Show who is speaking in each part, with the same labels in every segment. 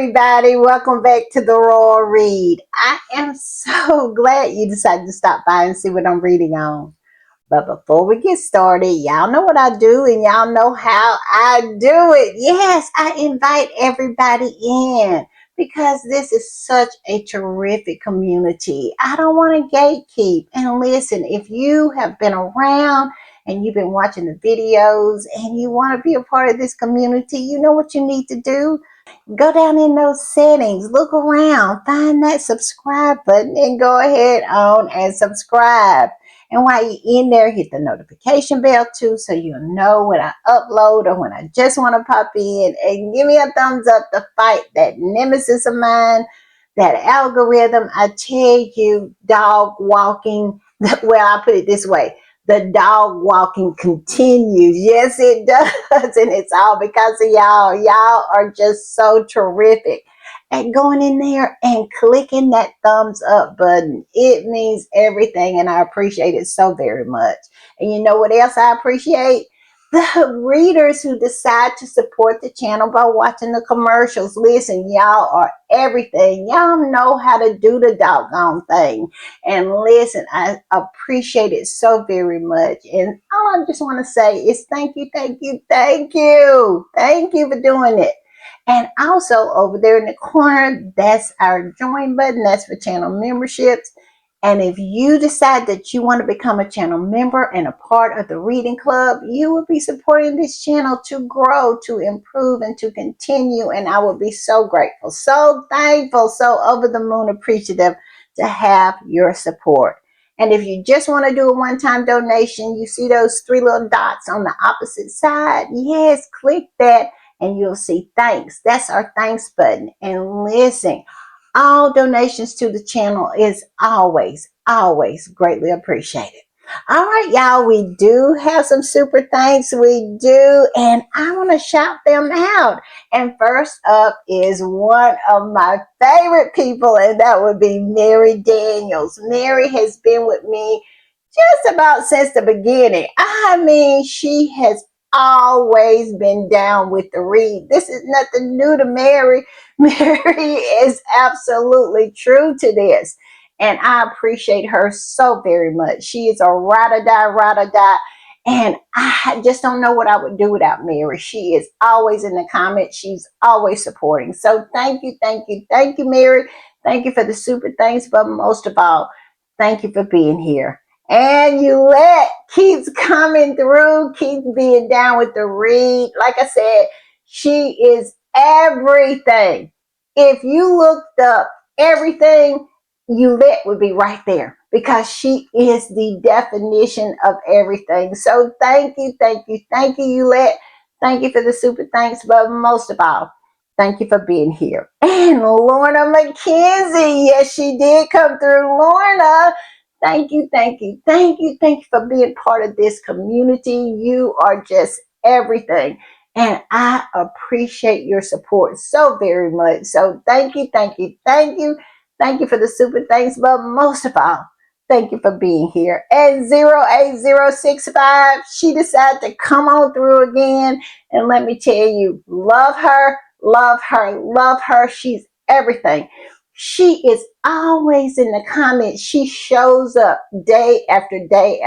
Speaker 1: everybody. Welcome back to the Royal Read. I am so glad you decided to stop by and see what I'm reading on. But before we get started, y'all know what I do and y'all know how I do it. Yes, I invite everybody in because this is such a terrific community. I don't want to gatekeep. And listen, if you have been around and you've been watching the videos and you want to be a part of this community, you know what you need to do? Go down in those settings, look around, find that subscribe button and go ahead on and subscribe. And while you're in there, hit the notification bell too so you'll know when I upload or when I just want to pop in, and give me a thumbs up to fight that nemesis of mine, that algorithm. I tell you, dog walking, well, I'll put it this way. The dog walking continues. Yes, it does. And it's all because of y'all. Y'all are just so terrific at going in there and clicking that thumbs up button. It means everything, and I appreciate it so very much. And you know what else I appreciate? The readers who decide to support the channel by watching the commercials. Listen, y'all are everything. Y'all know how to do the doggone thing. And listen, I appreciate it so very much. And all I just want to say is thank you, thank you, thank you. Thank you for doing it. And also over there in the corner, that's our join button. That's for channel memberships. And if you decide that you want to become a channel member and a part of the reading club, you will be supporting this channel to grow, to improve, and to continue. And I will be so grateful, so thankful, so over the moon appreciative to have your support. And if you just want to do a one-time donation, you see those three little dots on the opposite side? Yes, click that and you'll see thanks. That's our thanks button. And listen, all donations to the channel is always greatly appreciated. All right, y'all, we do have some super thanks. We do. And I want to shout them out. And first up is one of my favorite people, and that would be Mary Daniels. Mary has been with me just about since the beginning. I mean, she has always been down with the read. This is nothing new to Mary. Mary is absolutely true to this. And I appreciate her so very much. She is a ride or die. And I just don't know what I would do without Mary. She is always in the comments. She's always supporting. So thank you, Mary. Thank you for the super thanks. But most of all, thank you for being here. And Yulette keeps coming through, keeps being down with the read. Like I said, she is everything. If you looked up everything, Yulette would be right there because she is the definition of everything. So thank you, Yulette. Thank you for the super thanks, but most of all, thank you for being here. And Lorna McKenzie, yes, she did come through. Lorna, thank you for being part of this community. You are just everything. And I appreciate your support so very much. So thank you. Thank you for the super thanks. But most of all, thank you for being here. And 08065, she decided to come on through again. And let me tell you, love her. She's everything. She is always in the comments. She shows up day after day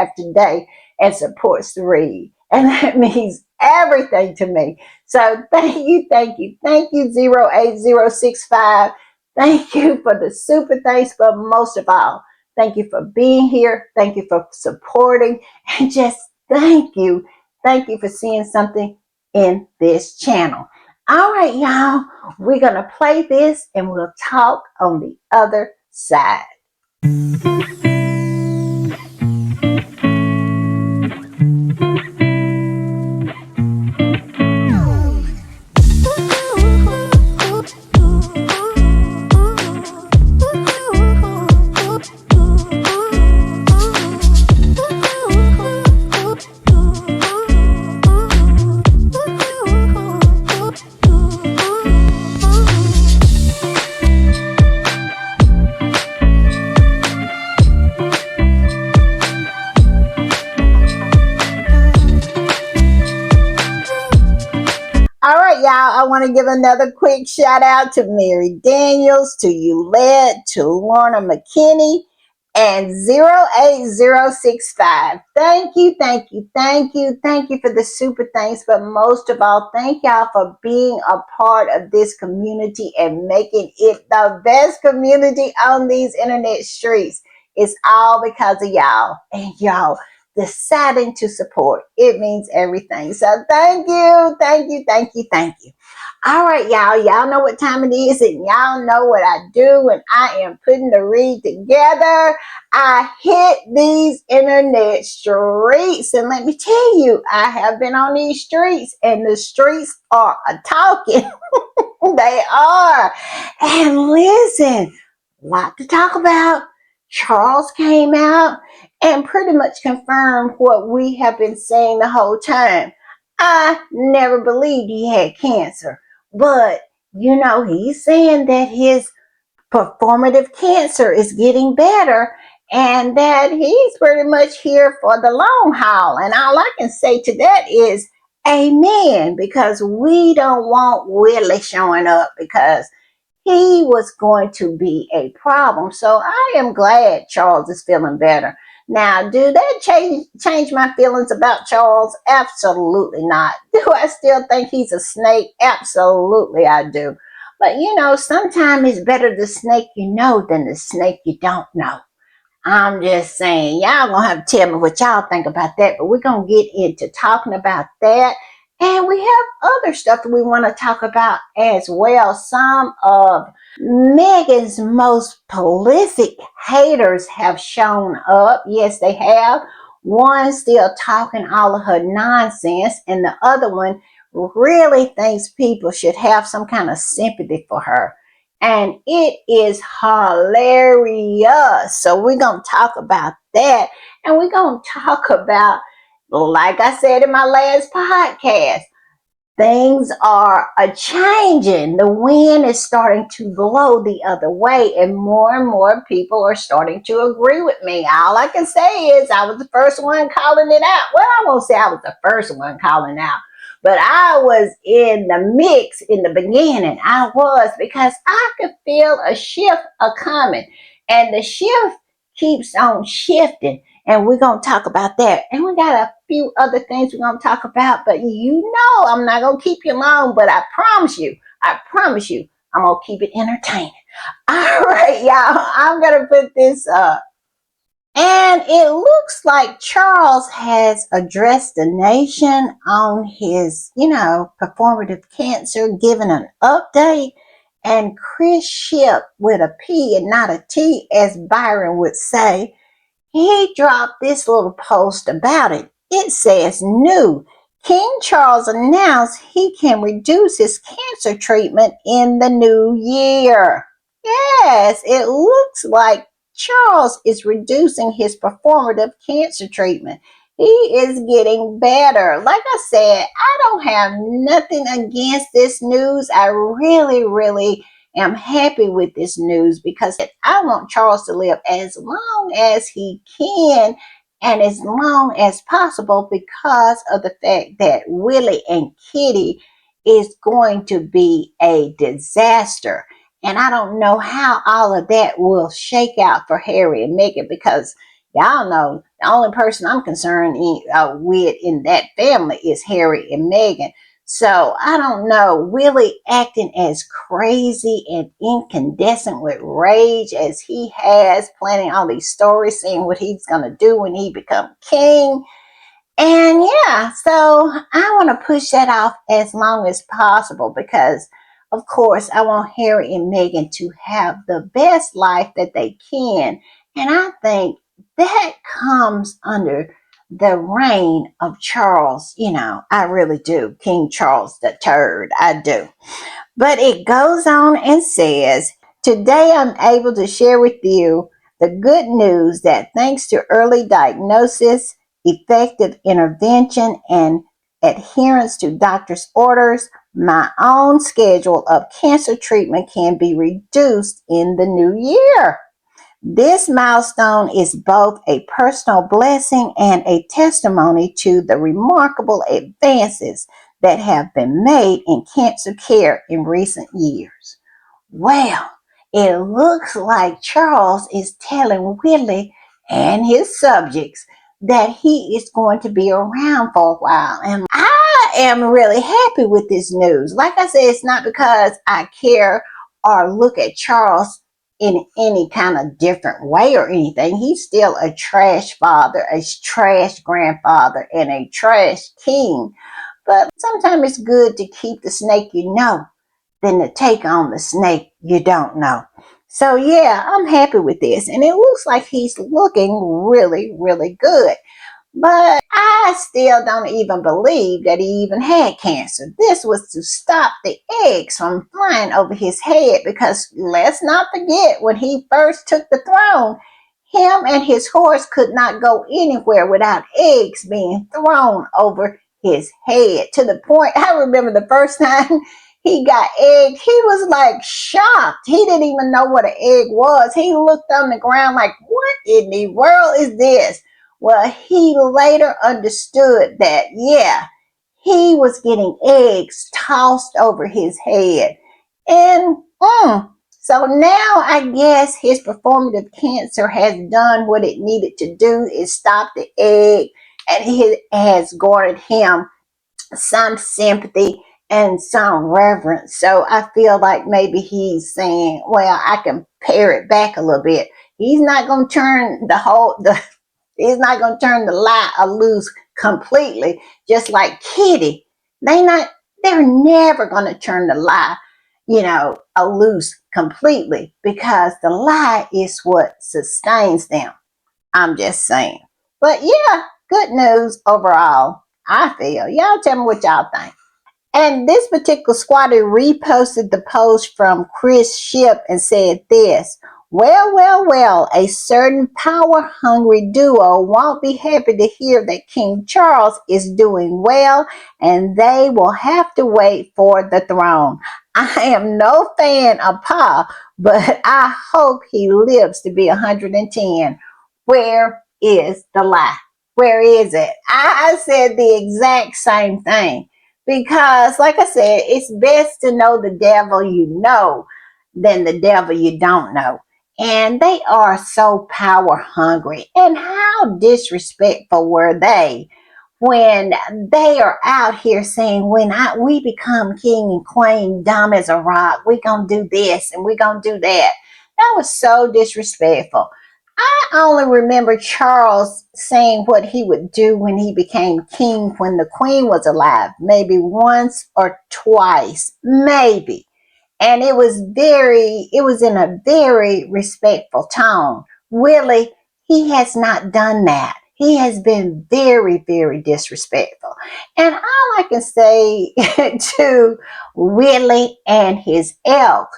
Speaker 1: and supports the read. And that means everything to me. So thank you, 08065. Thank you for the super thanks, but most of all, thank you for being here. Thank you for supporting. And just thank you for seeing something in this channel. All right, y'all, we're going to play this and we'll talk on the other side. I want to give another quick shout out to Mary Daniels, to Eulette, to Lorna McKinney, and 08065. Thank you, thank you, thank you, thank you for the super thanks, but most of all, thank y'all for being a part of this community and making it the best community on these internet streets. It's all because of y'all, and y'all deciding to support. It means everything. So thank you, thank you, thank you, thank you. All right, y'all. Y'all know what time it is, and y'all know what I do when I am putting the read together. I hit these internet streets, and let me tell you, I have been on these streets, and the streets are a talking. They are. And listen, a lot to talk about. Charles came out and pretty much confirmed what we have been saying the whole time. I never believed he had cancer, but he's saying that his performative cancer is getting better and that he's pretty much here for the long haul. And all I can say to that is amen, because we don't want Willie showing up because he was going to be a problem. So I am glad Charles is feeling better. Now, do that change my feelings about Charles? Absolutely not. Do I still think he's a snake? Absolutely I do. But sometimes it's better the snake you know than the snake you don't know. I'm just saying, y'all gonna have to tell me what y'all think about that, but we're gonna get into talking about that. And we have other stuff that we want to talk about as well. Some of Megan's most prolific haters have shown up. Yes, they have. One still talking all of her nonsense, and the other one really thinks people should have some kind of sympathy for her. And it is hilarious. So we're going to talk about that. And we're going to talk about, like I said in my last podcast, things are a changing. The wind is starting to blow the other way, and more people are starting to agree with me. All I can say is I was the first one calling it out. Well, I won't say I was the first one calling out, but I was in the mix in the beginning. I was, because I could feel a shift a coming, and the shift keeps on shifting. And we're going to talk about that. And we got a few other things we're going to talk about. But I'm not going to keep you long. But I promise you, I'm going to keep it entertaining. All right, y'all. I'm going to put this up. And it looks like Charles has addressed the nation on his, performative cancer, giving an update. And Chris Ship, with a P and not a T, as Byron would say, he dropped this little post about it. It says, new. King Charles announced he can reduce his cancer treatment in the new year. Yes, it looks like Charles is reducing his performative cancer treatment. He is getting better. Like I said, I don't have nothing against this news. I really am happy with this news because I want Charles to live as long as he can and as long as possible, because of the fact that Willie and Kitty is going to be a disaster. And I don't know how all of that will shake out for Harry and Meghan, because y'all know the only person I'm concerned with in that family is Harry and Meghan. So I don't know, Willie acting as crazy and incandescent with rage as he has, planning all these stories, saying what he's going to do when he becomes king. And yeah, so I want to push that off as long as possible because, of course, I want Harry and Meghan to have the best life that they can. And I think that comes under the reign of Charles. I really do. King Charles III. I do. But it goes on and says, today I'm able to share with you the good news that thanks to early diagnosis, effective intervention, and adherence to doctor's orders, my own schedule of cancer treatment can be reduced in the new year. This milestone is both a personal blessing and a testimony to the remarkable advances that have been made in cancer care in recent years. Well, it looks like Charles is telling Willie and his subjects that he is going to be around for a while. And I am really happy with this news. Like I said, it's not because I care or look at Charles in any kind of different way or anything. He's still a trash father, a trash grandfather, and a trash king. But sometimes it's good to keep the snake you know than to take on the snake you don't know. So yeah, I'm happy with this. And it looks like he's looking really, really good. But I still don't even believe that he even had cancer. This was to stop the eggs from flying over his head because let's not forget when he first took the throne, him and his horse could not go anywhere without eggs being thrown over his head. To the point, I remember the first time he got egg, he was like shocked. He didn't even know what an egg was. He looked on the ground like, what in the world is this? Well, he later understood that, yeah, he was getting eggs tossed over his head. And so now I guess his performative cancer has done what it needed to do, is stop the egg, and it has garnered him some sympathy and some reverence. So I feel like maybe he's saying, well, I can pare it back a little bit. He's not going to turn he's not going to turn the lie loose completely, just like Kitty. They're never going to turn the lie, loose completely, because the lie is what sustains them. I'm just saying. But yeah, good news overall, I feel. Y'all tell me what y'all think. And this particular squatter reposted the post from Chris Ship and said this: well, well, well, a certain power hungry duo won't be happy to hear that King Charles is doing well, and they will have to wait for the throne. I am no fan of Pa, but I hope he lives to be 110. Where is the lie? Where is it? I said the exact same thing. Because, like I said, it's best to know the devil you know than the devil you don't know. And they are so power hungry. And how disrespectful were they when they are out here saying, we become king and queen, dumb as a rock, we gonna do this and we gonna do that. That was so disrespectful. I only remember Charles saying what he would do when he became king when the queen was alive, maybe once or twice, maybe. And it was in a very respectful tone. Willie, he has not done that. He has been very, very disrespectful. And all I can say to Willie and his elk,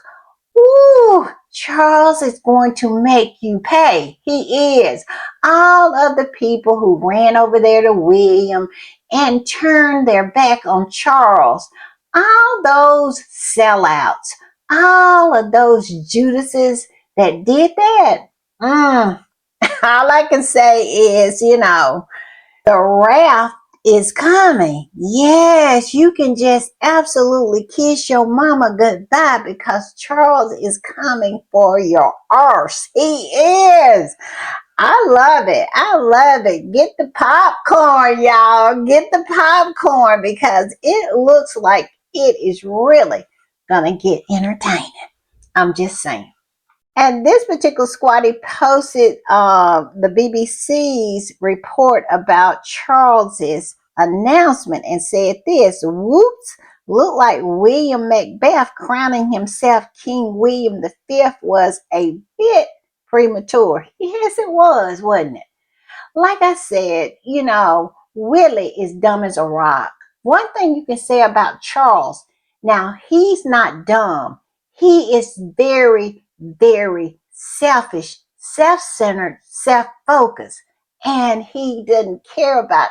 Speaker 1: ooh, Charles is going to make you pay. He is. All of the people who ran over there to William and turned their back on Charles, all those sellouts, all of those Judases that did that, all I can say is, the wrath is coming. Yes, you can just absolutely kiss your mama goodbye because Charles is coming for your arse. He is. I love it. I love it. Get the popcorn, y'all. Get the popcorn because it looks like it is really going to get entertaining. I'm just saying. And this particular squatty posted the BBC's report about Charles's announcement and said this: whoops, looked like William Macbeth crowning himself King William V was a bit premature. Yes, it was, wasn't it? Like I said, Willie is dumb as a rock. One thing you can say about Charles, now he's not dumb. He is very, very selfish, self-centered, self-focused, and he doesn't care about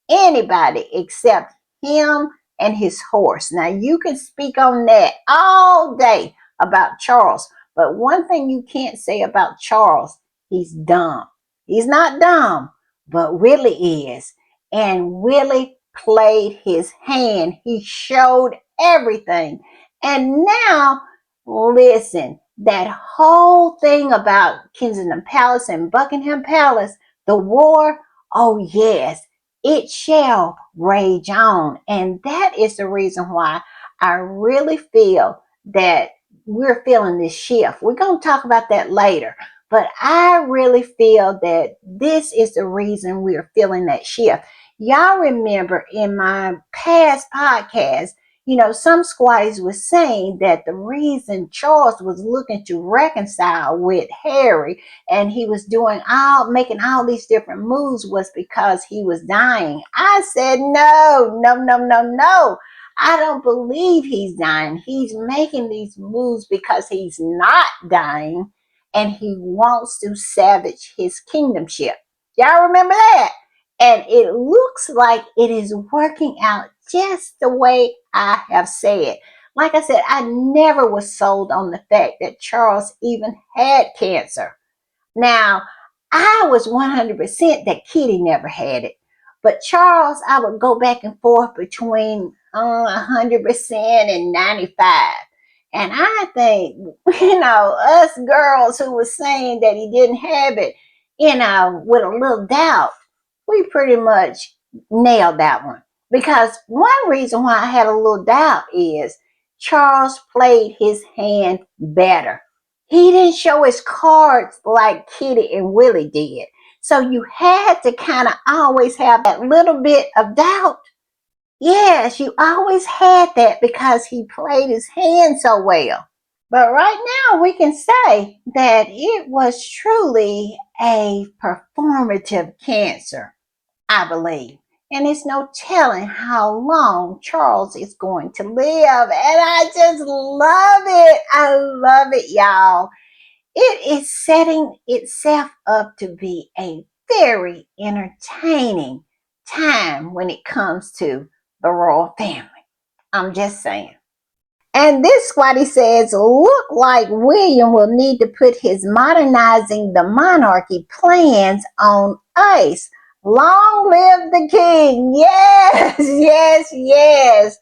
Speaker 1: anybody except him and his horse. Now you can speak on that all day about Charles, but one thing you can't say about Charles, he's dumb. He's not dumb, but Willie is. And Willie played his hand. He showed everything. And now, listen, that whole thing about Kensington Palace and Buckingham Palace, the war, oh yes, it shall rage on. And that is the reason why I really feel that we're feeling this shift. We're going to talk about that later. But I really feel that this is the reason we're feeling that shift. Y'all remember in my past podcast, some squatties were saying that the reason Charles was looking to reconcile with Harry and he was making all these different moves was because he was dying. I said, no, no, no, no, no. I don't believe he's dying. He's making these moves because he's not dying and he wants to salvage his kingdomship. Y'all remember that? And it looks like it is working out just the way I have said. Like I said, I never was sold on the fact that Charles even had cancer. Now, I was 100% that Kitty never had it. But Charles, I would go back and forth between 100% and 95. And I think, us girls who were saying that he didn't have it, with a little doubt, we pretty much nailed that one. Because one reason why I had a little doubt is Charles played his hand better. He didn't show his cards like Kitty and Willie did. So you had to kind of always have that little bit of doubt. Yes, you always had that because he played his hand so well. But right now we can say that it was truly a performative cancer, I believe. And it's no telling how long Charles is going to live. And I just love it. I love it, y'all. It is setting itself up to be a very entertaining time when it comes to the royal family. I'm just saying. And this squatty says, look like William will need to put his modernizing the monarchy plans on ice. Long live the king. Yes, yes, yes.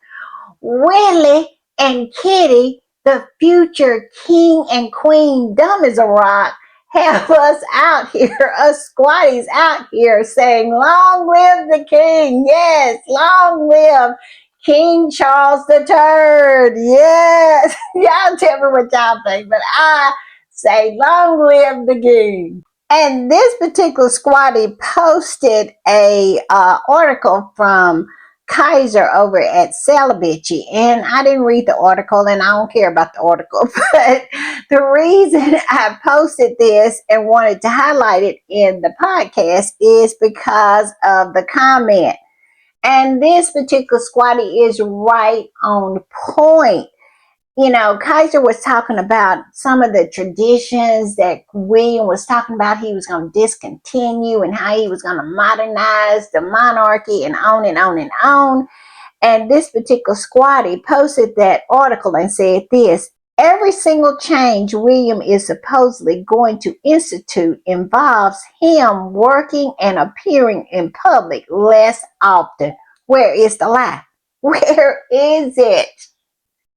Speaker 1: Willie and Kitty, the future king and queen dumb as a rock, have us out here, us squatties out here saying, long live the king. Yes, long live King Charles III. Yes. Y'all tell me what y'all think, but I say long live the king. And this particular squatty posted a article from Kaiser over at Celibacy, and I didn't read the article, and I don't care about the article, but the reason I posted this and wanted to highlight it in the podcast is because of the comment. And this particular squatty is right on point. Kaiser was talking about some of the traditions that William was talking about he was going to discontinue and how he was going to modernize the monarchy and on and on and on. And this particular squatty posted that article and said this: every single change William is supposedly going to institute involves him working and appearing in public less often. Where is the lie? Where is it?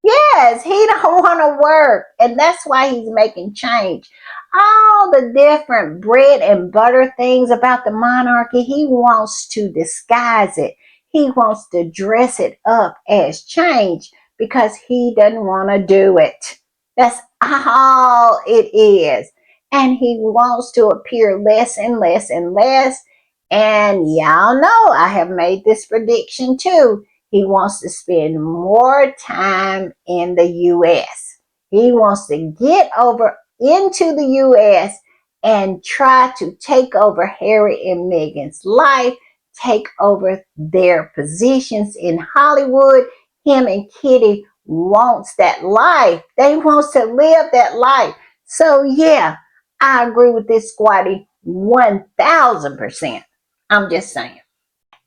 Speaker 1: Yes, he don't want to work, and that's why he's making change. All the different bread and butter things about the monarchy, he wants to disguise it. He wants to dress it up as change because he doesn't want to do it. That's all it is. And he wants to appear less and less and less. And y'all know I have made this prediction too. He wants to spend more time in the U.S. He wants to get over into the U.S. and try to take over Harry and Meghan's life, take over their positions in Hollywood. Him and Kitty wants that life. They wants to live that life. So yeah, I agree with this squatty 1000%. I'm just saying.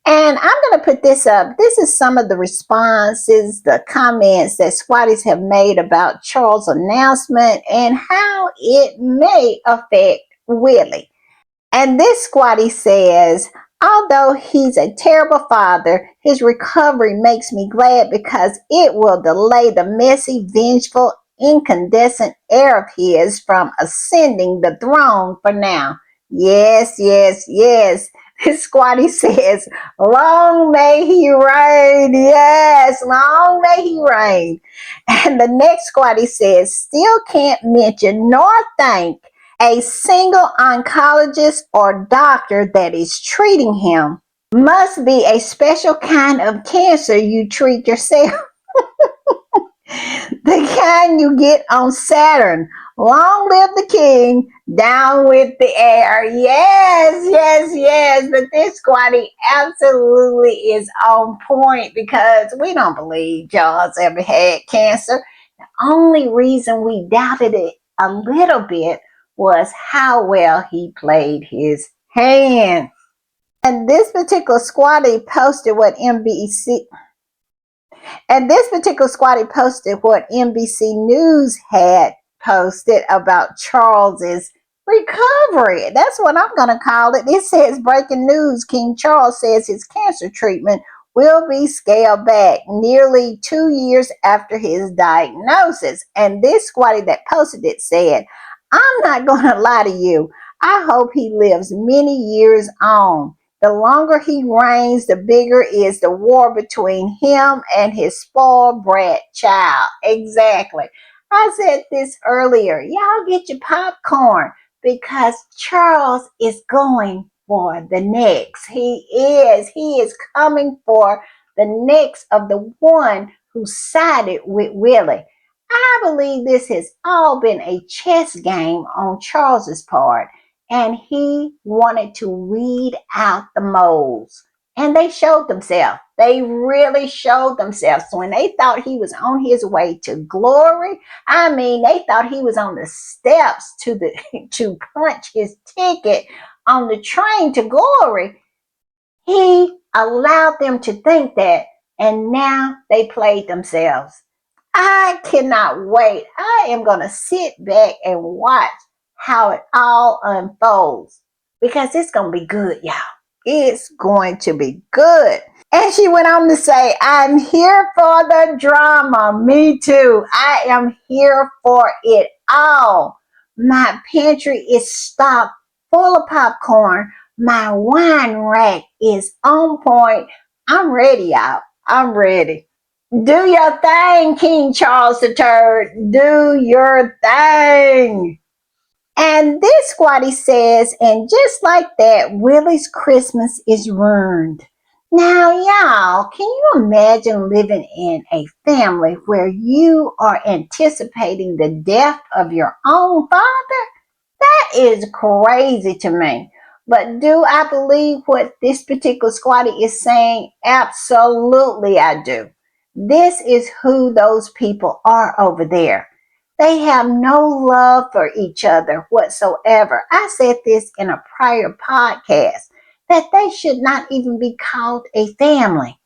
Speaker 1: And I'm going to put this up. This is some of the responses, the comments that squatties have made about Charles' announcement and how it may affect Willie. And this squatty says, Although he's a terrible father, his recovery makes me glad because it will delay the messy, vengeful, incandescent heir of his from ascending the throne for now. Yes, yes, yes. This squatty says, long may he reign. Yes, long may he reign. And the next squatty says, still can't mention nor thank a single oncologist or doctor that is treating him. Must be a special kind of cancer you treat yourself. The kind you get on Saturn. Long live the king, down with the heir. Yes, yes, yes. But this squatty absolutely is on point because we don't believe Jaws ever had cancer. Only reason we doubted it a little bit was how well he played his hand. And this particular squatty posted what NBC and this particular squatty posted what NBC News had posted about Charles's recovery. That's what I'm going to call it. It says breaking news. King Charles says his cancer treatment will be scaled back nearly 2 years after his diagnosis. And this squatty that posted it said, I'm not going to lie to you. I hope he lives many years on. The longer he reigns, the bigger is the war between him and his spoiled brat child. Exactly. I said this earlier. Y'all get your popcorn because Charles is going for the next. He is. He is coming for the next of the one who sided with Willie. I believe this has all been a chess game on Charles's part, and he wanted to weed out the moles. And they showed themselves. They really showed themselves. So when they thought he was on his way to glory, I mean, they thought he was on the steps to punch his ticket on the train to glory. He allowed them to think that, and now they played themselves. I cannot wait. I am going to sit back and watch how it all unfolds because it's going to be good, y'all. It's going to be good. And she went on to say, I'm here for the drama. Me too. I am here for it all. My pantry is stocked full of popcorn. My wine rack is on point. I'm ready, y'all. I'm ready. Do your thing, King Charles III. Do your thing. And this squatty says, and just like that, Willie's Christmas is ruined. Now, y'all, can you imagine living in a family where you are anticipating the death of your own father? That is crazy to me. But do I believe what this particular squatty is saying? Absolutely, I do. This is who those people are over there. They have no love for each other whatsoever. I said this in a prior podcast that they should not even be called a family.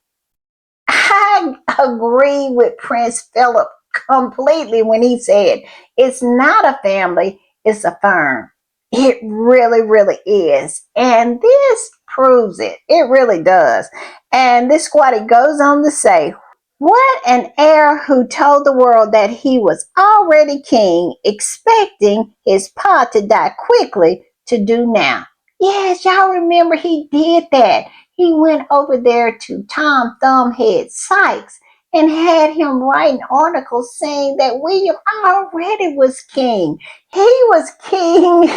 Speaker 1: I agree with Prince Philip completely when he said it's not a family, it's a firm. It really, really is. And this proves it. It really does. And this squatty goes on to say, what an heir who told the world that he was already king, expecting his pa to die quickly to do now. Yes, y'all remember he did that. He went over there to Tom Thumbhead Sykes and had him write an article saying that William already was king. He was king,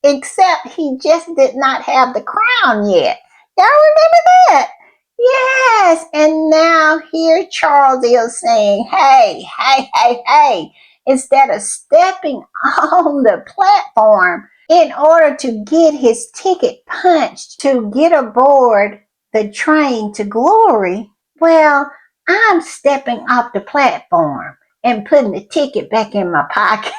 Speaker 1: except he just did not have the crown yet. Y'all remember that? Yes, and now here Charles is saying, hey, hey, hey, hey, instead of stepping on the platform in order to get his ticket punched to get aboard the train to glory, well, I'm stepping off the platform and putting the ticket back in my pocket.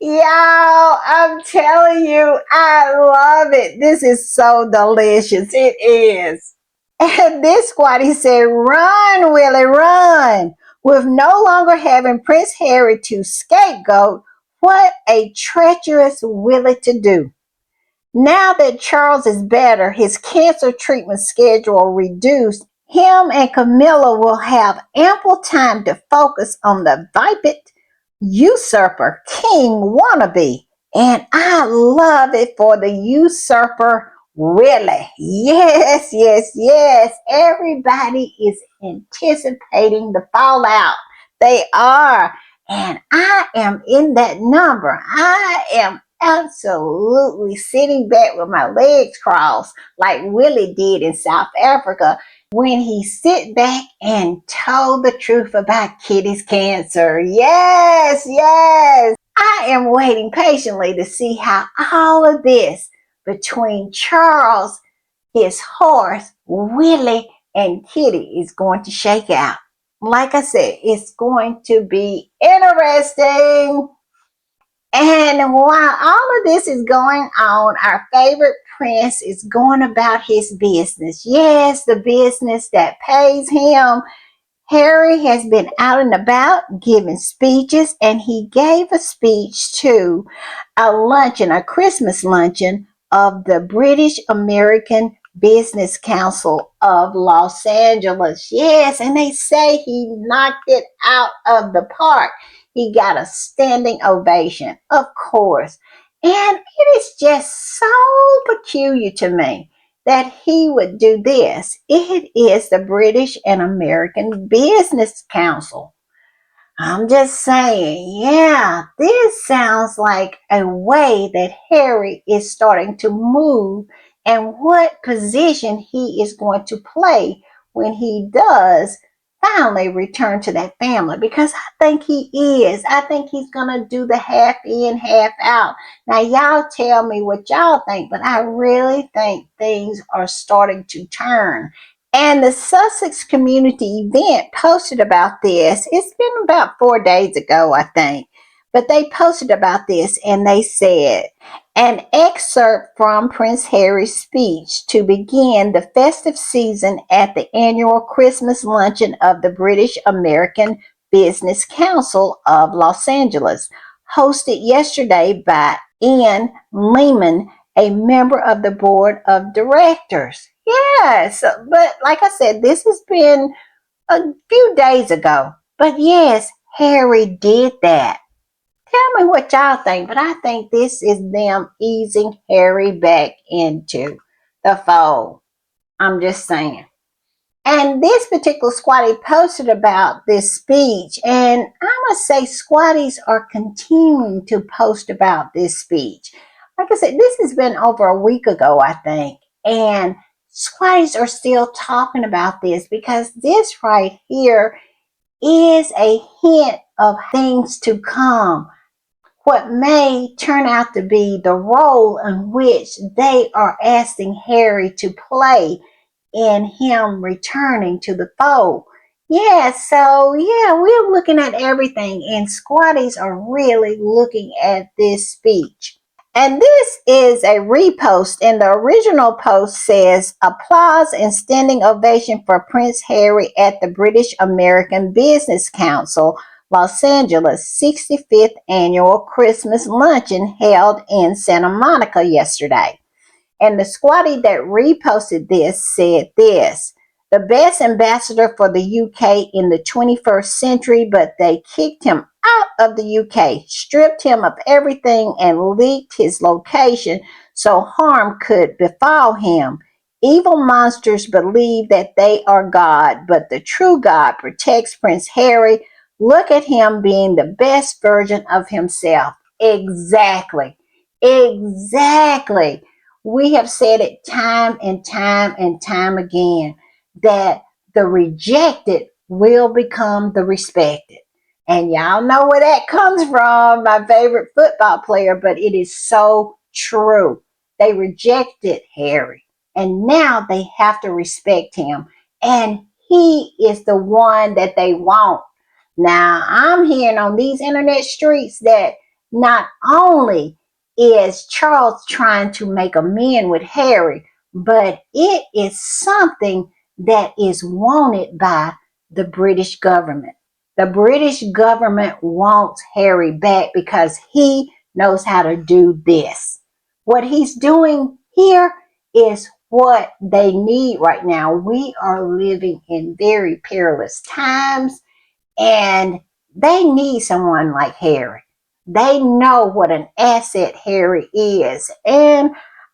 Speaker 1: Y'all, I'm telling you, I love it. This is so delicious. It is. And this squatty said, run, Willie, run. With no longer having Prince Harry to scapegoat, what a treacherous Willie to do. Now that Charles is better, his cancer treatment schedule reduced, him and Camilla will have ample time to focus on the vapid usurper king wannabe. And I love it for the usurper, really. Yes, yes, yes. Everybody is anticipating the fallout. They are. And I am in that number. I am absolutely sitting back with my legs crossed like Willie did in South Africa when he sit back and told the truth about Kitty's cancer. Yes, yes. I am waiting patiently to see how all of this between Charles, his horse, Willie, and Kitty is going to shake out. Like I said, it's going to be interesting. And while all of this is going on, our favorite prince is going about his business. Yes, the business that pays him. Harry has been out and about giving speeches, and he gave a speech to a luncheon, a Christmas luncheon of the British American Business Council of Los Angeles. Yes, and they say he knocked it out of the park. He got a standing ovation, of course. And it is just so peculiar to me that he would do this. It is the British and American Business Council. I'm just saying, yeah, this sounds like a way that Harry is starting to move and what position he is going to play when he does finally return to that family, because I think he is. I think he's going to do the half in, half out. Now, y'all tell me what y'all think, but I really think things are starting to turn. And the Sussex Community Event posted about this. It's been about 4 days ago, I think. But they posted about this and they said, an excerpt from Prince Harry's speech to begin the festive season at the annual Christmas luncheon of the British American Business Council of Los Angeles, hosted yesterday by Ian Lehman, a member of the board of directors. Yes, but like I said, this has been a few days ago. But yes, Harry did that. Tell me what y'all think, but I think this is them easing Harry back into the fold. I'm just saying. And this particular squatty posted about this speech, and I must say, squatties are continuing to post about this speech. Like I said, this has been over a week ago, I think, and squatties are still talking about this because this right here is a hint of things to come. What may turn out to be the role in which they are asking Harry to play in him returning to the fold. Yeah, so yeah, we're looking at everything, and squatties are really looking at this speech. And this is a repost, and the original post says, applause and standing ovation for Prince Harry at the British American Business Council, Los Angeles 65th Annual Christmas Luncheon held in Santa Monica yesterday. And the squatty that reposted this said this, the best ambassador for the UK in the 21st century, but they kicked him out of the UK, stripped him of everything, and leaked his location so harm could befall him. Evil monsters believe that they are God, but the true God protects Prince Harry. Look at him being the best version of himself. Exactly. Exactly. We have said it time and time and time again that the rejected will become the respected. And y'all know where that comes from, my favorite football player, but it is so true. They rejected Harry, and now they have to respect him. And he is the one that they want. Now, I'm hearing on these internet streets that not only is Charles trying to make amends with Harry, but it is something that is wanted by the British government. The British government wants Harry back because he knows how to do this. What he's doing here is what they need right now. We are living in very perilous times, and they need someone like Harry. They know what an asset Harry is. And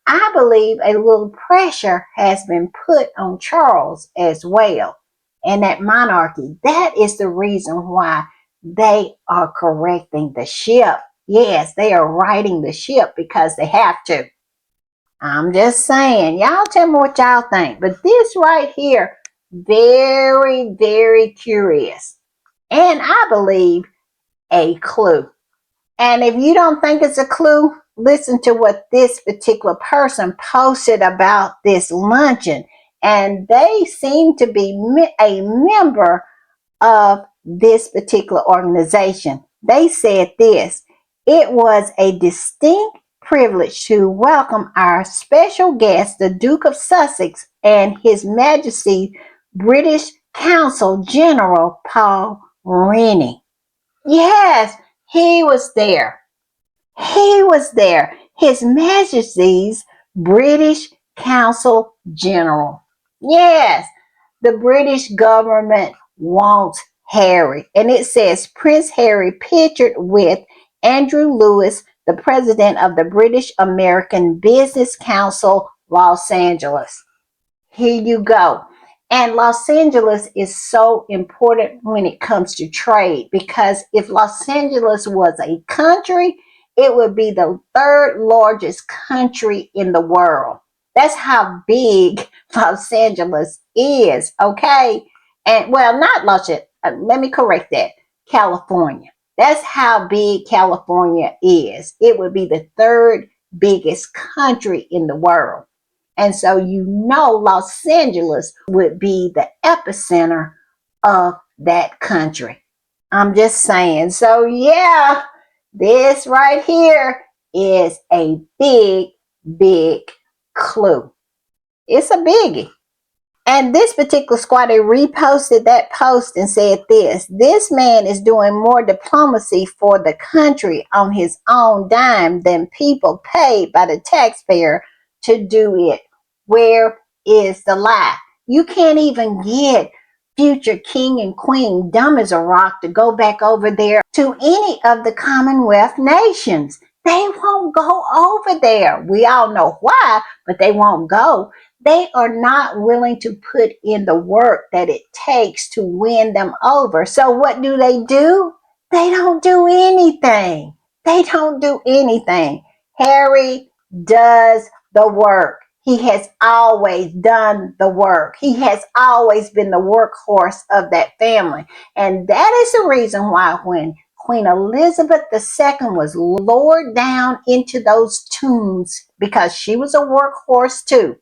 Speaker 1: I believe a little pressure has been put on Charles as well. And that monarchy, that is the reason why they are correcting the ship. Yes, they are righting the ship because they have to. I'm just saying. Y'all tell me what y'all think. But this right here, very, very curious. And I believe a clue. And if you don't think it's a clue, listen to what this particular person posted about this luncheon. And they seem to be a member of this particular organization. They said this: it was a distinct privilege to welcome our special guest, the Duke of Sussex, and His Majesty British Consul General Paul Rennie. Yes, he was there. He was there. His Majesty's British Consul General. Yes, the British government wants Harry. And it says Prince Harry pictured with Andrew Lewis, the president of the British American Business Council, Los Angeles. Here you go. And Los Angeles is so important when it comes to trade, because if Los Angeles was a country, it would be the third largest country in the world. That's how big Los Angeles is, okay? And well, not Los Angeles, let me correct that. California. That's how big California is. It would be the third biggest country in the world. And so you know Los Angeles would be the epicenter of that country. I'm just saying. So yeah, this right here is a big, big clue. It's a biggie. And this particular squatter reposted that post and said this man is doing more diplomacy for the country on his own dime than people paid by the taxpayer to do it. Where is the lie? You can't even get future king and queen dumb as a rock to go back over there to any of the Commonwealth nations. They won't go over there. We all know why, but they won't go. They are not willing to put in the work that it takes to win them over. So what do? They don't do anything. They don't do anything. Harry does the work. He has always done the work. He has always been the workhorse of that family. And that is the reason why when Queen Elizabeth II was lowered down into those tombs, because she was a workhorse too,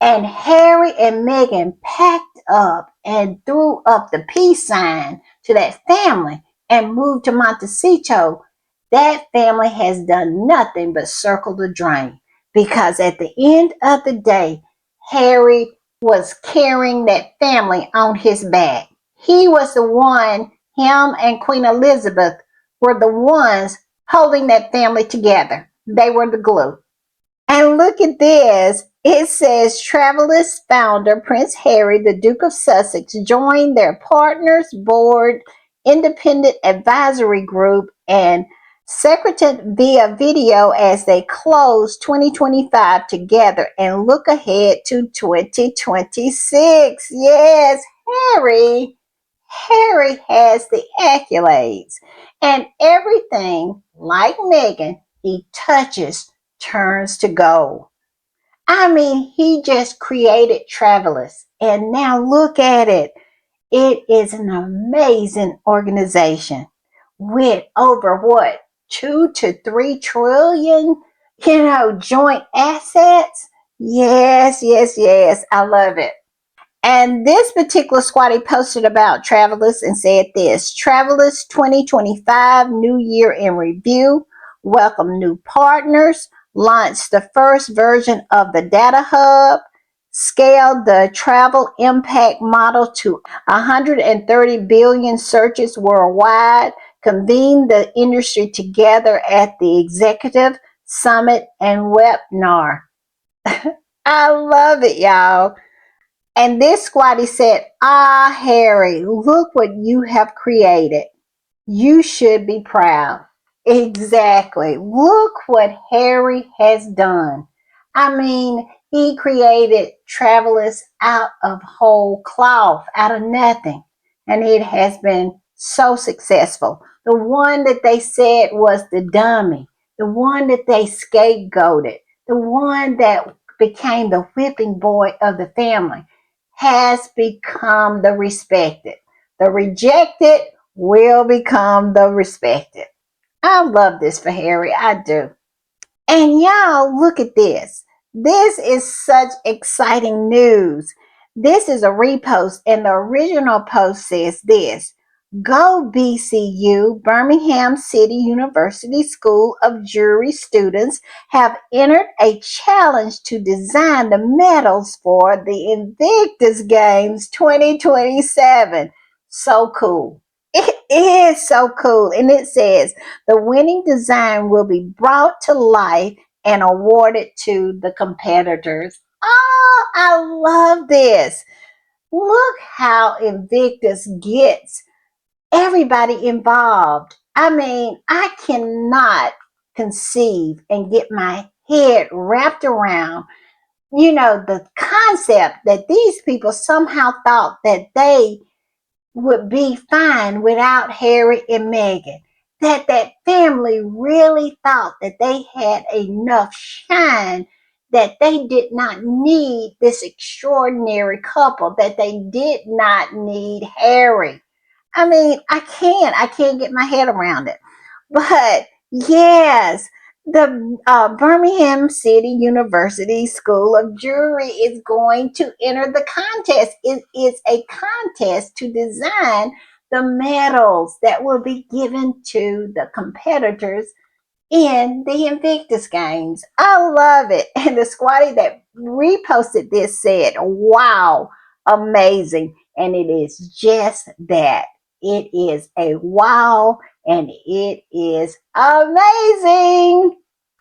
Speaker 1: and Harry and Meghan packed up and threw up the peace sign to that family and moved to Montecito, that family has done nothing but circle the drain. Because at the end of the day, Harry was carrying that family on his back. He was the one, him and Queen Elizabeth were the ones holding that family together. They were the glue. And look at this. It says Travelers founder Prince Harry, the Duke of Sussex, joined their Partners Board Independent Advisory Group and secreted via video as they close 2025 together and look ahead to 2026. Yes, Harry has the accolades, and everything, like Meghan, he touches turns to gold. I mean, he just created Travelers, and now look at it. It is an amazing organization with over what, 2 to 3 trillion, joint assets. Yes, yes, yes. I love it. And this particular squatty posted about Travelers and said this: Travelers 2025 New Year in Review, welcome new partners, launched the first version of the Data Hub, scaled the travel impact model to 130 billion searches worldwide, convened the industry together at the executive Summit and webinar. I love it, y'all. And this squatty said, "Ah, Harry, look what you have created. You should be proud." Exactly. Look what Harry has done. I mean, he created Travelers out of whole cloth, out of nothing. And it has been so successful. The one that they said was the dummy, the one that they scapegoated, the one that became the whipping boy of the family, has become the respected. The rejected will become the respected. I love this for Harry. I do. And y'all, look at this. This is such exciting news. This is a repost, and the original post says this: Go BCU, Birmingham City University School of Jury students have entered a challenge to design the medals for the Invictus Games 2027. So cool. It is so cool. And it says, the winning design will be brought to life and awarded to the competitors. Oh, I love this. Look how Invictus gets everybody involved. I mean, I cannot conceive and get my head wrapped around, the concept that these people somehow thought that they would be fine without Harry and Meghan. That family really thought that they had enough shine, that they did not need this extraordinary couple, that they did not need Harry. I mean, I can't get my head around it. But yes, the Birmingham City University School of Jury is going to enter the contest. It is a contest to design the medals that will be given to the competitors in the Invictus Games. I love it. And the squatty that reposted this said, "Wow, amazing." And it is just that. It is a wow, and it is amazing.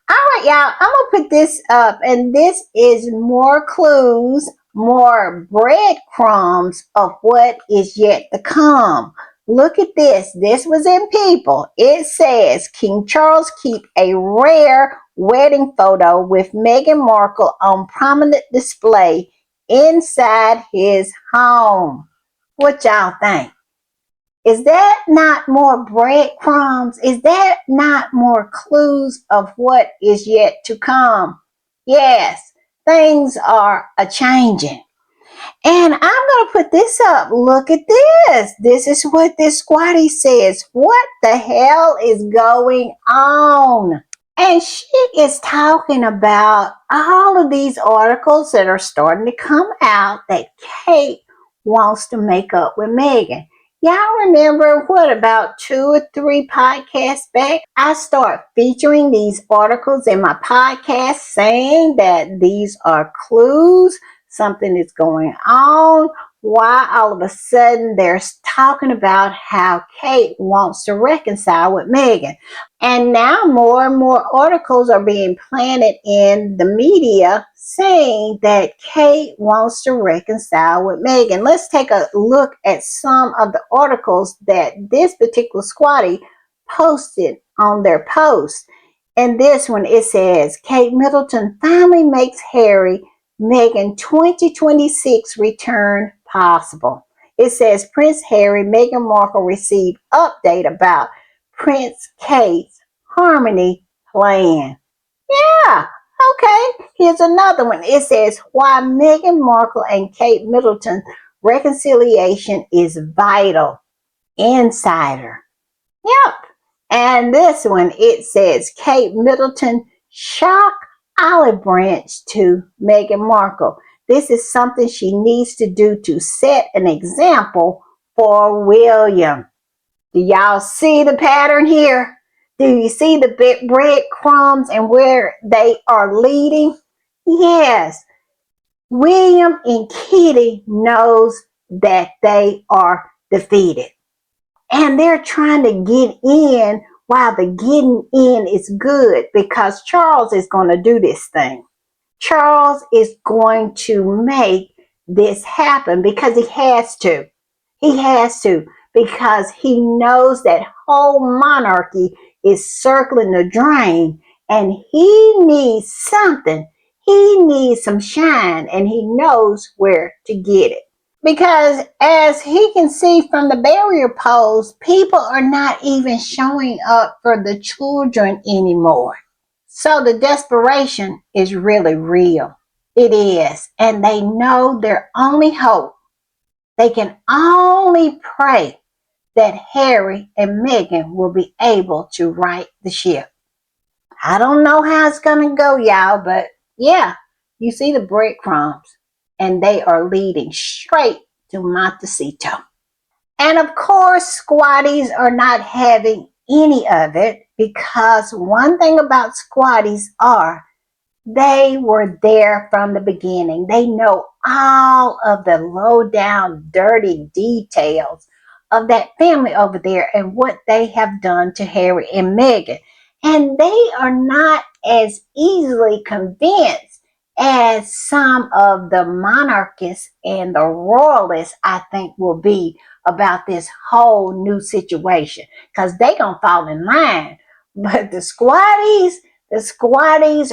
Speaker 1: All right, y'all, I'm going to put this up, and this is more clues, more breadcrumbs of what is yet to come. Look at this. This was in People. It says King Charles keep a rare wedding photo with Meghan Markle on prominent display inside his home. What y'all think? Is that not more breadcrumbs? Is that not more clues of what is yet to come? Yes, things are a changing. And I'm going to put this up. Look at this. This is what this squatty says. What the hell is going on? And she is talking about all of these articles that are starting to come out that Kate wants to make up with Meghan. Y'all remember about 2 or 3 podcasts back, I start featuring these articles in my podcast saying that these are clues, something is going on. Why all of a sudden they're talking about how Kate wants to reconcile with Meghan. And now more and more articles are being planted in the media saying that Kate wants to reconcile with Meghan. Let's take a look at some of the articles that this particular squatty posted on their post. And this one, it says, Kate Middleton finally makes Harry Meghan 2026 return possible. It says Prince Harry, Meghan Markle received update about Prince Kate's harmony plan. Yeah, okay. Here's another one. It says why Meghan Markle and Kate Middleton reconciliation is vital. Insider. Yep. And this one, it says Kate Middleton shock olive branch to Meghan Markle. This is something she needs to do to set an example for William. Do y'all see the pattern here? Do you see the breadcrumbs and where they are leading? Yes. William and Kitty knows that they are defeated. And they're trying to get in while the getting in is good, because Charles is going to do this thing. Charles is going to make this happen because he has to. He has to, because he knows that whole monarchy is circling the drain, and he needs something. He needs some shine, and he knows where to get it. Because as he can see from the barrier poles, people are not even showing up for the children anymore. So the desperation is really real. It is. And they know their only hope. They can only pray that Harry and Meghan will be able to right the ship. I don't know how it's going to go, y'all, but yeah, you see the breadcrumbs, and they are leading straight to Montecito. And of course, squatties are not having any of it, because one thing about squatties are they were there from the beginning. They know all of the low down, dirty details of that family over there and what they have done to Harry and Meghan. And they are not as easily convinced as some of the monarchists and the royalists, I think, will be about this whole new situation, because they gonna fall in line. But the squatties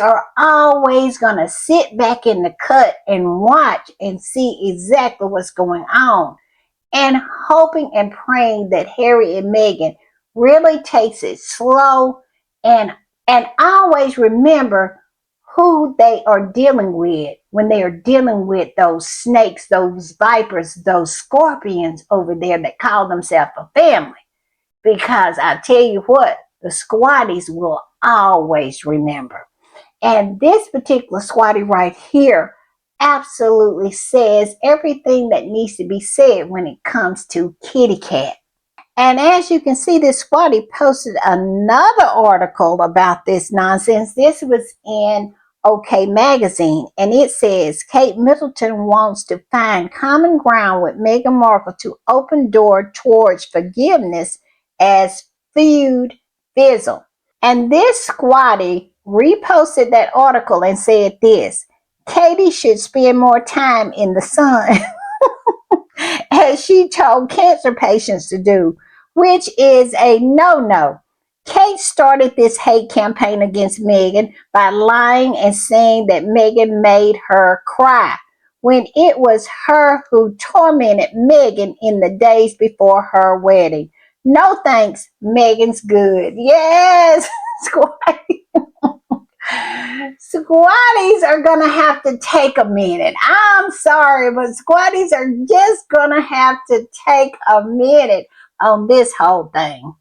Speaker 1: are always going to sit back in the cut and watch and see exactly what's going on, and hoping and praying that Harry and Meghan really takes it slow, and always remember who they are dealing with when they are dealing with those snakes, those vipers, those scorpions over there that call themselves a family. Because I tell you what, the squatties will always remember. And this particular squatty right here absolutely says everything that needs to be said when it comes to kitty cat. And as you can see, this squatty posted another article about this nonsense. This was in OK Magazine, and it says Kate Middleton wants to find common ground with Meghan Markle to open door towards forgiveness as feud fizzle. And this squatty reposted that article and said this: Katie should spend more time in the sun, as she told cancer patients to do, which is a no-no. Kate started this hate campaign against Meghan by lying and saying that Meghan made her cry, when it was her who tormented Meghan in the days before her wedding. No thanks, Meghan's good. Yes, squatties are gonna have to take a minute. I'm sorry, but squatties are just gonna have to take a minute on this whole thing.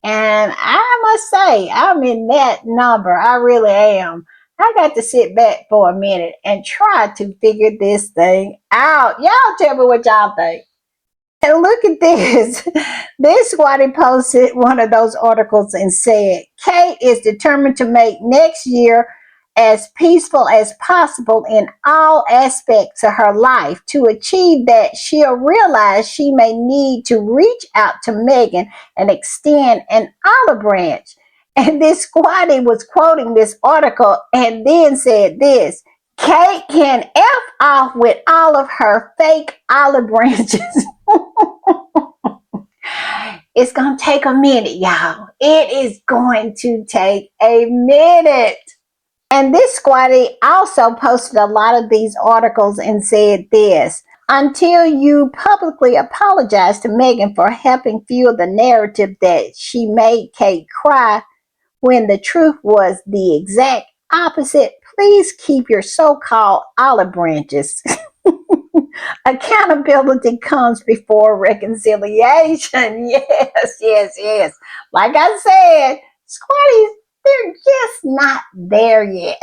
Speaker 1: And I must say, I'm in that number. I really am. I got to sit back for a minute and try to figure this thing out. Y'all tell me what y'all think. And look at this. This squatty posted one of those articles and said, Kate is determined to make next year as peaceful as possible in all aspects of her life. To achieve that, she'll realize she may need to reach out to Meghan and extend an olive branch. And this squatty was quoting this article and then said this: Kate can F off with all of her fake olive branches. It's going to take a minute, y'all. It is going to take a minute. And this squatty also posted a lot of these articles and said this: until you publicly apologize to Meghan for helping fuel the narrative that she made Kate cry when the truth was the exact opposite, please keep your so-called olive branches. Accountability comes before reconciliation. Yes, yes, yes. Like I said, squatties, they're just not there yet.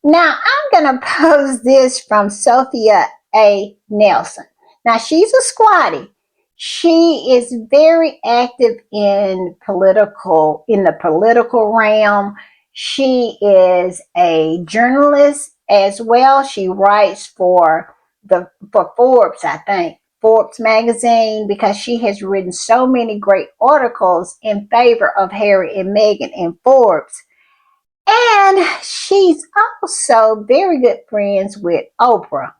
Speaker 1: Now, I'm going to pose this from Sophia A. Nelson. Now, she's a squatty. She is very active in the political realm. She is a journalist as well. She writes for Forbes, I think. Forbes magazine because she has written so many great articles in favor of Harry and Meghan in Forbes. And she's also very good friends with Oprah.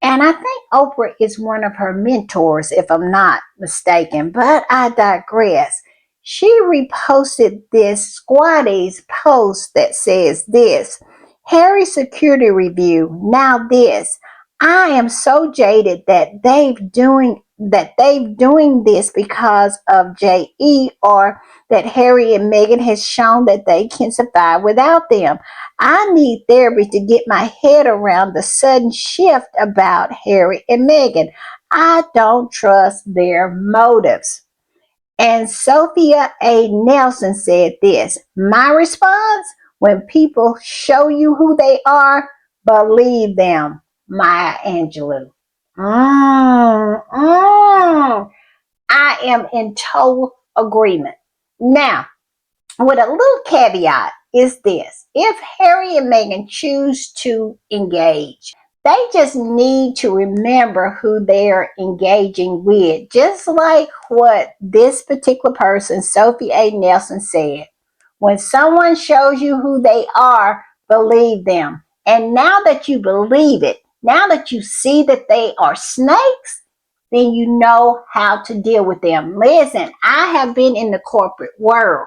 Speaker 1: And I think Oprah is one of her mentors, if I'm not mistaken, but I digress. She reposted this Squatty's post that says this: Harry security review. Now this. I am so jaded that they've doing this because of JE, or that Harry and Meghan has shown that they can survive without them. I need therapy to get my head around the sudden shift about Harry and Meghan. I don't trust their motives. And Sophia A. Nelson said this: my response: when people show you who they are, believe them. Maya Angelou. I am in total agreement. Now, with a little caveat is this: if Harry and Meghan choose to engage, they just need to remember who they're engaging with. Just like what this particular person, Sophie A. Nelson, said. When someone shows you who they are, believe them. And now that you believe it, now that you see that they are snakes, then you know how to deal with them. Listen, I have been in the corporate world.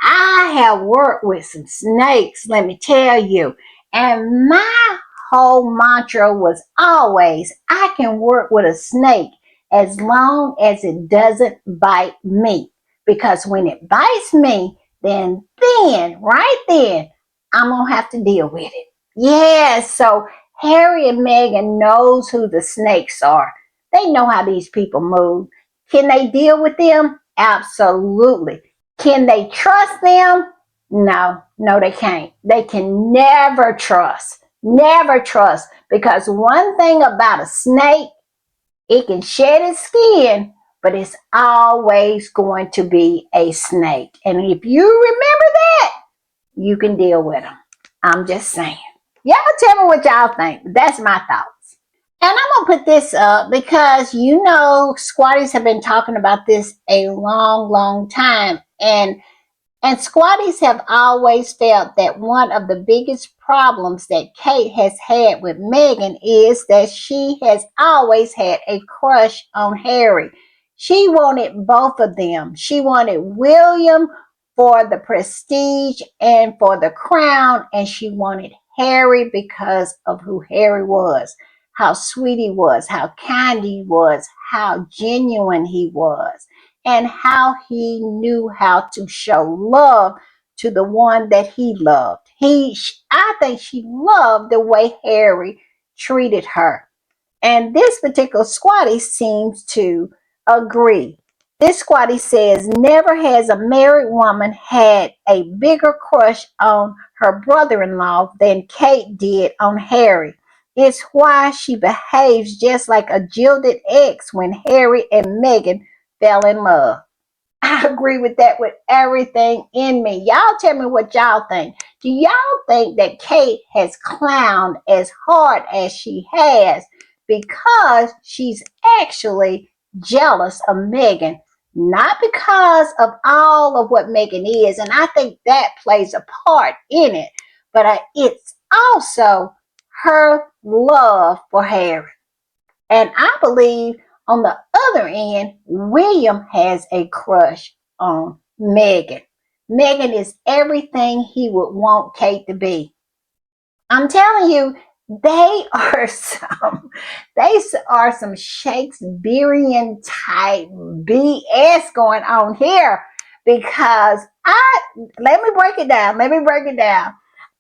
Speaker 1: I have worked with some snakes, let me tell you. And my whole mantra was always, I can work with a snake as long as it doesn't bite me. Because when it bites me, right then, I'm going to have to deal with it. Yeah, so Harry and Meghan knows who the snakes are. They know how these people move. Can they deal with them? Absolutely. Can they trust them? No, they can't. They can never trust. Never trust. Because one thing about a snake, it can shed its skin, but it's always going to be a snake. And if you remember that, you can deal with them. I'm just saying. Y'all tell me what y'all think. That's my thoughts. And I'm going to put this up because, squatties have been talking about this a long, long time. And squatties have always felt that one of the biggest problems that Kate has had with Meghan is that she has always had a crush on Harry. She wanted both of them. She wanted William for the prestige and for the crown, and she wanted Harry because of who Harry was, how sweet he was, how kind he was, how genuine he was, and how he knew how to show love to the one that he loved. I think she loved the way Harry treated her. And this particular squatty seems to agree. This squatty says, never has a married woman had a bigger crush on her brother-in-law than Kate did on Harry. It's why she behaves just like a jilted ex when Harry and Meghan fell in love. I agree with that with everything in me. Y'all tell me what y'all think. Do y'all think that Kate has clowned as hard as she has because she's actually jealous of Meghan? Not because of all of what Meghan is, and I think that plays a part in it, but it's also her love for Harry. And I believe on the other end, William has a crush on Meghan. Meghan is everything he would want Kate to be. I'm telling you, they are some Shakespearean type BS going on here because let me break it down.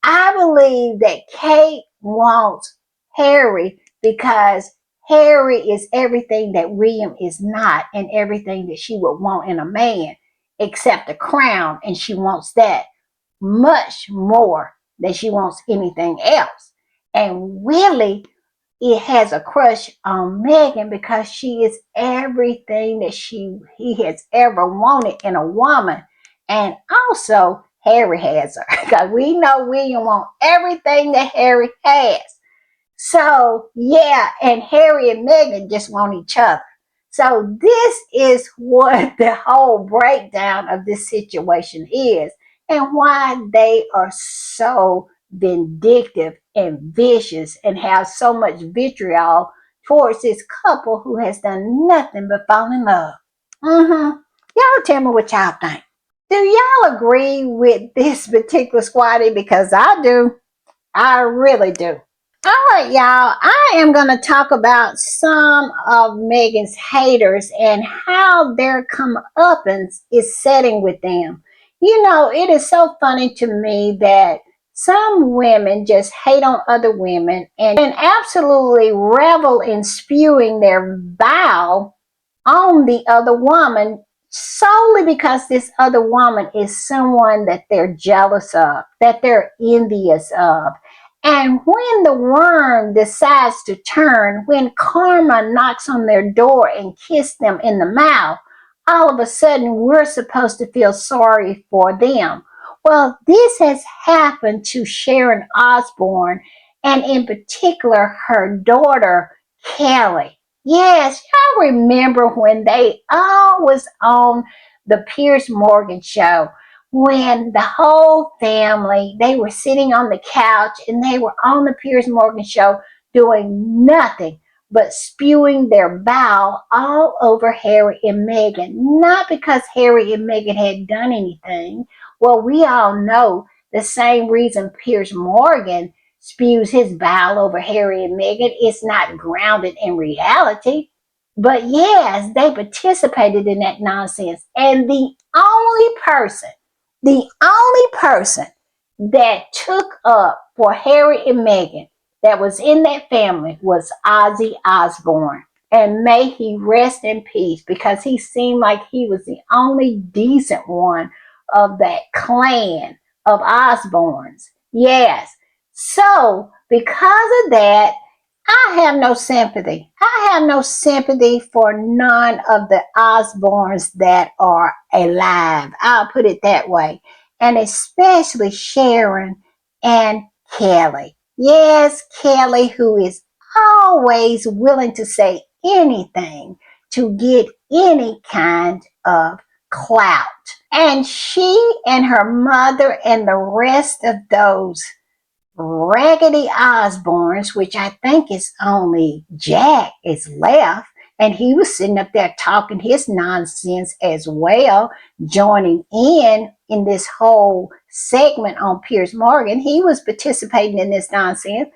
Speaker 1: I believe that Kate wants Harry because Harry is everything that William is not and everything that she would want in a man except a crown, and she wants that much more than she wants anything else. And Willie, it has a crush on Meghan because she is everything that he has ever wanted in a woman. And also Harry has her because we know William wants everything that Harry has. So yeah, and Harry and Meghan just want each other. So this is what the whole breakdown of this situation is, and why they are so vindictive and vicious and have so much vitriol towards this couple who has done nothing but fall in love. Y'all tell me what y'all think. Do y'all agree with this particular squatty? Because I do. I really do. All right, y'all. I am going to talk about some of Megan's haters and how their comeuppance is setting with them. You know, it is so funny to me that some women just hate on other women and absolutely revel in spewing their bile on the other woman solely because this other woman is someone that they're jealous of, that they're envious of. And when the worm decides to turn, when karma knocks on their door and kisses them in the mouth, all of a sudden we're supposed to feel sorry for them. Well, this has happened to Sharon Osbourne, and in particular her daughter, Kelly. Yes, y'all remember when they all was on the Piers Morgan show, when the whole family, they were sitting on the couch and they were on the Piers Morgan show doing nothing but spewing their bile all over Harry and Meghan. Not because Harry and Meghan had done anything. Well, we all know the same reason Piers Morgan spews his bile over Harry and Meghan is not grounded in reality. But yes, they participated in that nonsense. And the only person that took up for Harry and Meghan that was in that family was Ozzy Osbourne. And may he rest in peace, because he seemed like he was the only decent one of that clan of Osbournes. Yes. So, because of that, I have no sympathy. I have no sympathy for none of the Osbournes that are alive. I'll put it that way. And especially Sharon and Kelly. Yes, Kelly, who is always willing to say anything to get any kind of clout. And she and her mother and the rest of those Raggedy Osbournes, which I think is only Jack is left, and he was sitting up there talking his nonsense as well, joining in this whole segment on Piers Morgan. He was participating in this nonsense.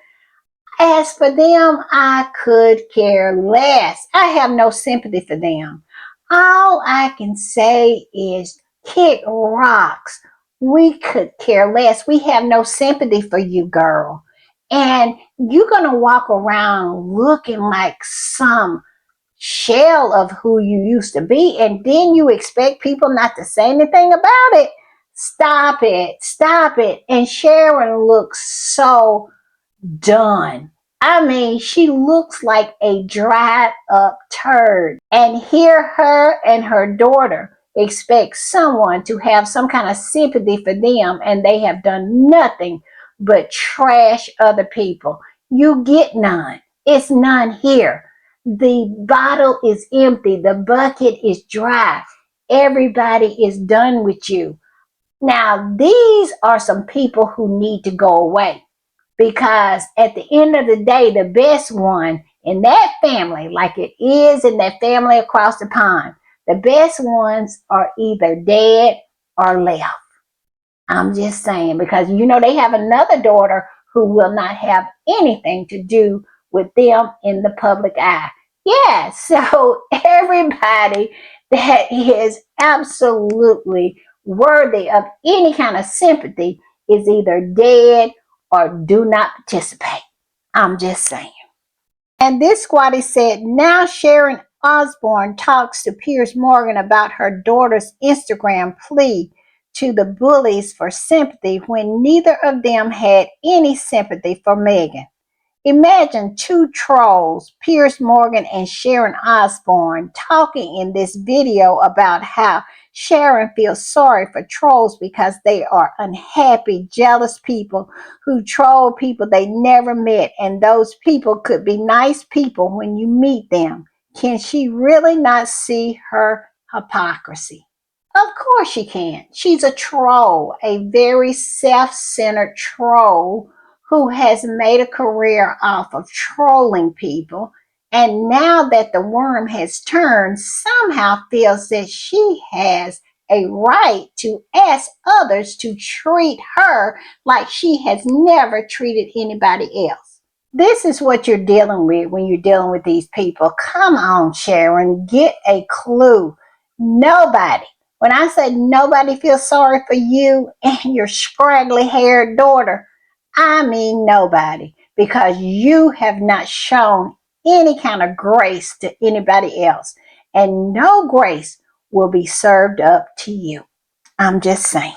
Speaker 1: As for them, I could care less. I have no sympathy for them. All I can say is kick rocks. We could care less. We have no sympathy for you, girl. And you're going to walk around looking like some shell of who you used to be, and then you expect people not to say anything about it. Stop it. Stop it. And Sharon looks so done. I mean, she looks like a dried up turd. And here her and her daughter expect someone to have some kind of sympathy for them, and they have done nothing but trash other people. You get none. It's none here. The bottle is empty. The bucket is dry. Everybody is done with you. Now, these are some people who need to go away, because at the end of the day, the best one in that family, like it is in that family across the pond, the best ones are either dead or left. I'm just saying, because you know they have another daughter who will not have anything to do with them in the public eye. Yeah, so everybody that is absolutely worthy of any kind of sympathy is either dead or do not participate. I'm just saying. And this squatty said, now Sharon Osbourne talks to Piers Morgan about her daughter's Instagram plea to the bullies for sympathy when neither of them had any sympathy for Meghan. Imagine two trolls, Piers Morgan and Sharon Osbourne, talking in this video about how Sharon feels sorry for trolls because they are unhappy, jealous people who troll people they never met, and those people could be nice people when you meet them. Can she really not see her hypocrisy? Of course she can. She's a troll, a very self-centered troll who has made a career off of trolling people. And now that the worm has turned, somehow feels that she has a right to ask others to treat her like she has never treated anybody else. This is what you're dealing with when you're dealing with these people. Come on, Sharon, get a clue. Nobody, when I say nobody feels sorry for you and your scraggly haired daughter, I mean nobody, because you have not shown any kind of grace to anybody else, and no grace will be served up to you. I'm just saying.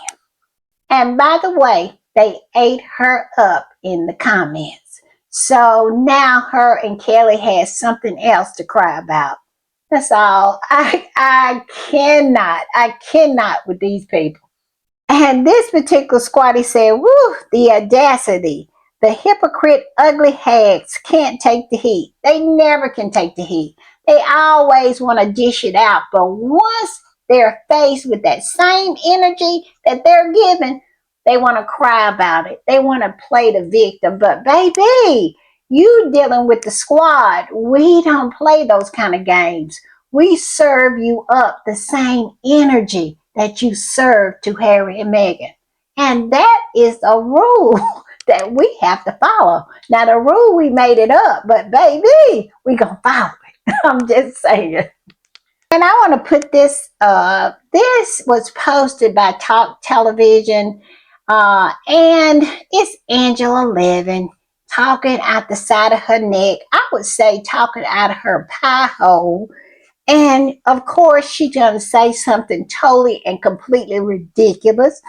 Speaker 1: And by the way, they ate her up in the comments. So now her and Kelly has something else to cry about. That's all. I cannot with these people. And this particular squatty said, woo, the audacity. The hypocrite ugly hags can't take the heat. They never can take the heat. They always want to dish it out. But once they're faced with that same energy that they're giving, they want to cry about it. They want to play the victim. But baby, you dealing with the squad. We don't play those kind of games. We serve you up the same energy that you serve to Harry and Meghan. And that is a rule that we have to follow. Now, the rule, we made it up, but baby, we going to follow it. I'm just saying. And I want to put this, this was posted by Talk Television, and it's Angela Levin talking out the side of her neck. I would say talking out of her pie hole. And of course, she's going to say something totally and completely ridiculous.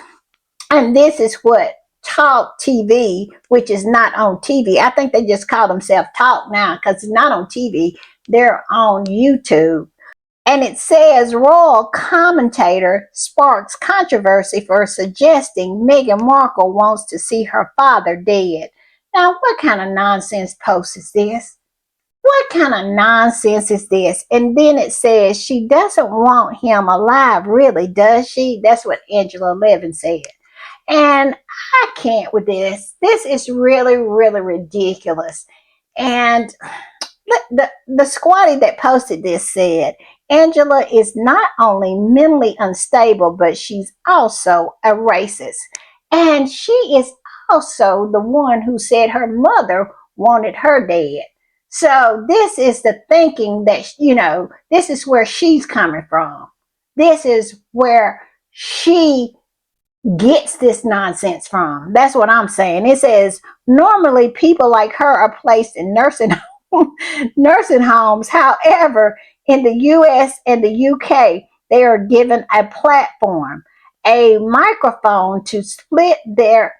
Speaker 1: And this is what Talk TV, which is not on TV. I think they just call themselves Talk now because it's not on TV. They're on YouTube. And it says royal commentator sparks controversy for suggesting Meghan Markle wants to see her father dead. Now, what kind of nonsense post is this? What kind of nonsense is this? And then it says she doesn't want him alive, really, does she? That's what Angela Levin said. And I can't with this. This is really, really ridiculous. And the squatty that posted this said, Angela is not only mentally unstable, but she's also a racist. And she is also the one who said her mother wanted her dead. So this is the thinking that, this is where she's coming from. This is where she gets this nonsense from. That's what I'm saying. It says, normally people like her are placed in nursing homes. However, in the US and the UK, they are given a platform, a microphone to spit their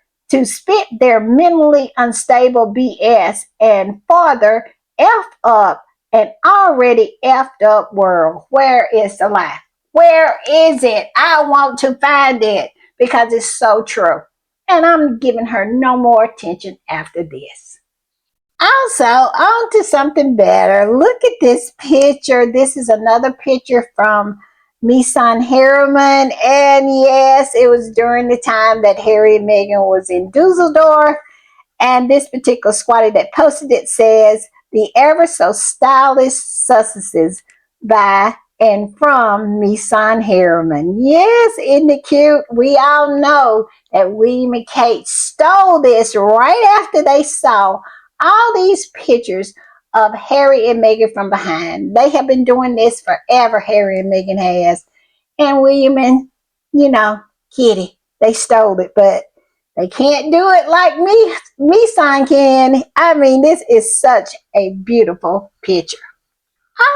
Speaker 1: mentally unstable BS and further F up an already effed up world. Where is the lie? Where is it? I want to find it because it's so true. And I'm giving her no more attention after this. Also, on to something better. Look at this picture. This is another picture from Misan Harriman. And yes, it was during the time that Harry and Meghan was in Dusseldorf. And this particular squatty that posted it says, the ever so stylish Sussexes by and from Misan Harriman. Yes, isn't it cute? We all know that William and Kate stole this right after they saw all these pictures of Harry and Meghan from behind. They have been doing this forever, Harry and Meghan has. And William and, Kitty, they stole it, but they can't do it like Misan can. I mean, this is such a beautiful picture.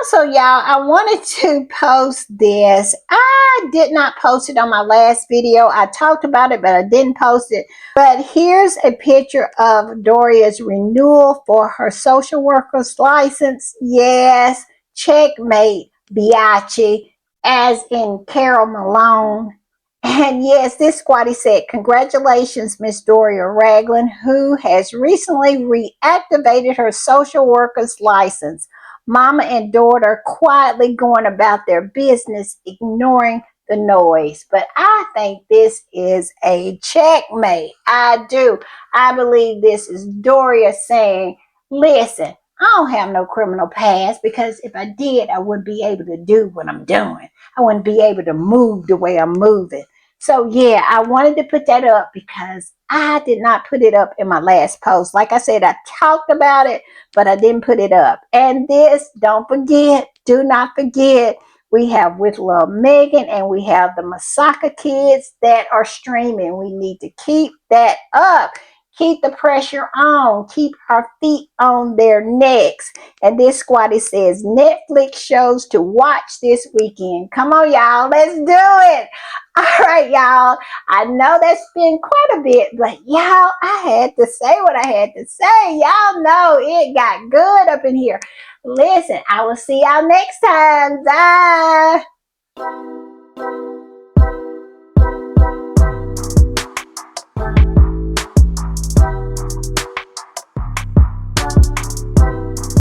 Speaker 1: Also, y'all, I wanted to post this. I did not post it on my last video. I talked about it, but I didn't post it. But here's a picture of Doria's renewal for her social worker's license. Yes, checkmate, Biachi, as in Carol Malone. And yes, this squatty said, congratulations, Miss Doria Ragland, who has recently reactivated her social worker's license. Mama and daughter quietly going about their business, ignoring the noise. But I think this is a checkmate. I do. I believe this is Doria saying, listen, I don't have no criminal past, because if I did, I wouldn't be able to do what I'm doing. I wouldn't be able to move the way I'm moving. So yeah, I wanted to put that up because I did not put it up in my last post. Like I said, I talked about it, but I didn't put it up. And this, don't forget, do not forget, we have With Love Megan and we have the Masaka kids that are streaming. We need to keep that up. Keep the pressure on. Keep our feet on their necks. And this squatty says Netflix shows to watch this weekend. Come on, y'all. Let's do it. All right, y'all. I know that's been quite a bit, but y'all, I had to say what I had to say. Y'all know it got good up in here. Listen, I will see y'all next time. Bye.